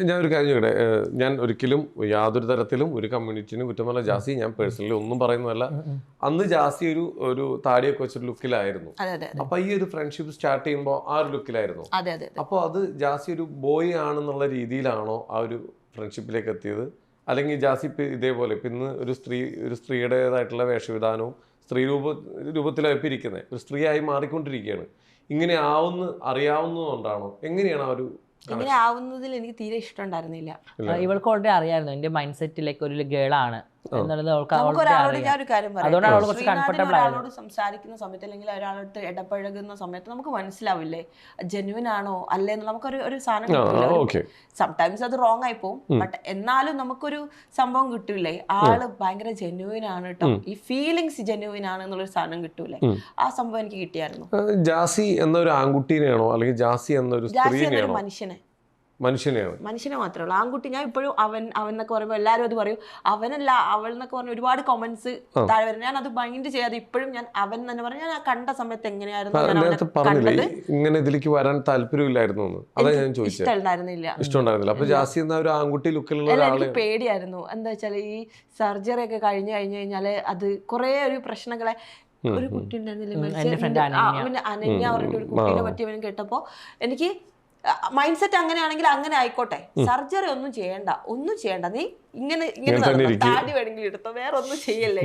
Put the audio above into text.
ഞാൻ ഒരു കാര്യം ചോദിക്കട്ടെ, ഞാൻ ഒരിക്കലും യാതൊരു തരത്തിലും ഒരു കമ്മ്യൂണിറ്റിനും കുറ്റമല്ല. ജാസി ഞാൻ പേഴ്സണലി ഒന്നും പറയുന്നതല്ല. അന്ന് ജാസി ഒരു താടിയൊക്കെ വെച്ചൊരു ലുക്കിലായിരുന്നു. അപ്പൊ ഈ ഒരു ഫ്രണ്ട്ഷിപ്പ് സ്റ്റാർട്ട് ചെയ്യുമ്പോൾ ആ ഒരു ലുക്കിലായിരുന്നു. അപ്പോൾ അത് ജാസി ഒരു ബോയ് ആണെന്നുള്ള രീതിയിലാണോ ആ ഒരു ഫ്രണ്ട്ഷിപ്പിലേക്ക് എത്തിയത്? അല്ലെങ്കിൽ ജാസി ഇപ്പം ഇതേപോലെ ഇപ്പം ഇന്ന് ഒരു സ്ത്രീയുടേതായിട്ടുള്ള വേഷവിധാനവും രൂപത്തിലാണ് ഇപ്പം ഇരിക്കുന്നത്, ഒരു സ്ത്രീയായി മാറിക്കൊണ്ടിരിക്കുകയാണ്. ഇങ്ങനെ അറിയാവുന്നതുകൊണ്ടാണോ, എങ്ങനെയാണ് ആ ഒരു ഇങ്ങനെ ആവുന്നതിൽ എനിക്ക് തീരെ ഇഷ്ടം ഉണ്ടായിരുന്നില്ല. ഇവൾക്ക് ഓൾറെഡി അറിയായിരുന്നു എന്റെ മൈൻഡ് സെറ്റിലേക്ക് ഒരു ഗേളാണ് എന്നുള്ളത്. ഒരാളോട് സംസാരിക്കുന്ന സമയത്ത് അല്ലെങ്കിൽ ഒരാളോട് ഇടപഴകുന്ന സമയത്ത് നമുക്ക് മനസ്സിലാവില്ലേ ജെന്യുവൻ ആണോ അല്ലേ എന്ന് നമുക്കൊരു സാധനം കിട്ടില്ല. സംടൈംസ് അത് റോങ് ആയി പോകും, ബട്ട് എന്നാലും നമുക്കൊരു സംഭവം കിട്ടൂലേ, ആള് ഭയങ്കര ജെന്യുവൻ ആണ് കേട്ടോ, ഈ ഫീലിങ്സ് ജെന്യുവൻ ആണ് എന്നുള്ളൊരു സാധനം കിട്ടൂലേ. ആ സംഭവം എനിക്ക് കിട്ടിയായിരുന്നു. ജാസി എന്നൊരു ആൺകുട്ടീനെയാണോ അല്ലെങ്കിൽ ജാസി എന്നൊരു മനുഷ്യനെ മാത്രമേ ഉള്ളൂ. ആൺകുട്ടി ഞാൻ ഇപ്പോഴും അവൻ എന്നൊക്കെ പറയുമ്പോൾ എല്ലാവരും അത് പറയും, അവനല്ല അവൾ എന്നൊക്കെ പറഞ്ഞ ഒരുപാട് കമന്റ്സ് താഴെ വരും. ഞാൻ അത് മൈൻഡ് ചെയ്യാതെ ഇപ്പോഴും ഞാൻ അവൻ തന്നെ പറഞ്ഞു. ഞാൻ കണ്ട സമയത്ത് എങ്ങനെയായിരുന്നു ഇങ്ങനെ ഇതിലേക്ക് വരാൻ താല്പര്യമില്ലായിരുന്നു, ഇഷ്ടമുണ്ടായിരുന്നില്ല. അപ്പൊ ജാസി എന്ന ഒരു ആൺകുട്ടി ലുക്കിലുള്ള എനിക്ക് പേടിയായിരുന്നു. എന്താ വെച്ചാൽ ഈ സർജറി ഒക്കെ കഴിഞ്ഞു കഴിഞ്ഞാല് അത് കുറെ ഒരു പ്രശ്നങ്ങളെ, ഒരു കുട്ടി ഉണ്ടായിരുന്നില്ല അനന്യ പറഞ്ഞിട്ട് ഒരു കുട്ടീനെ പറ്റി അവൻ കേട്ടപ്പോ എനിക്ക് മൈൻഡ് സെറ്റ് അങ്ങനെയാണെങ്കിൽ അങ്ങനെ ആയിക്കോട്ടെ, സർജറി ഒന്നും ചെയ്യണ്ട, നീ ഇങ്ങനെ താടി വേണമെങ്കിൽ എടുത്തോ, വേറെ ഒന്നും ചെയ്യല്ലേ.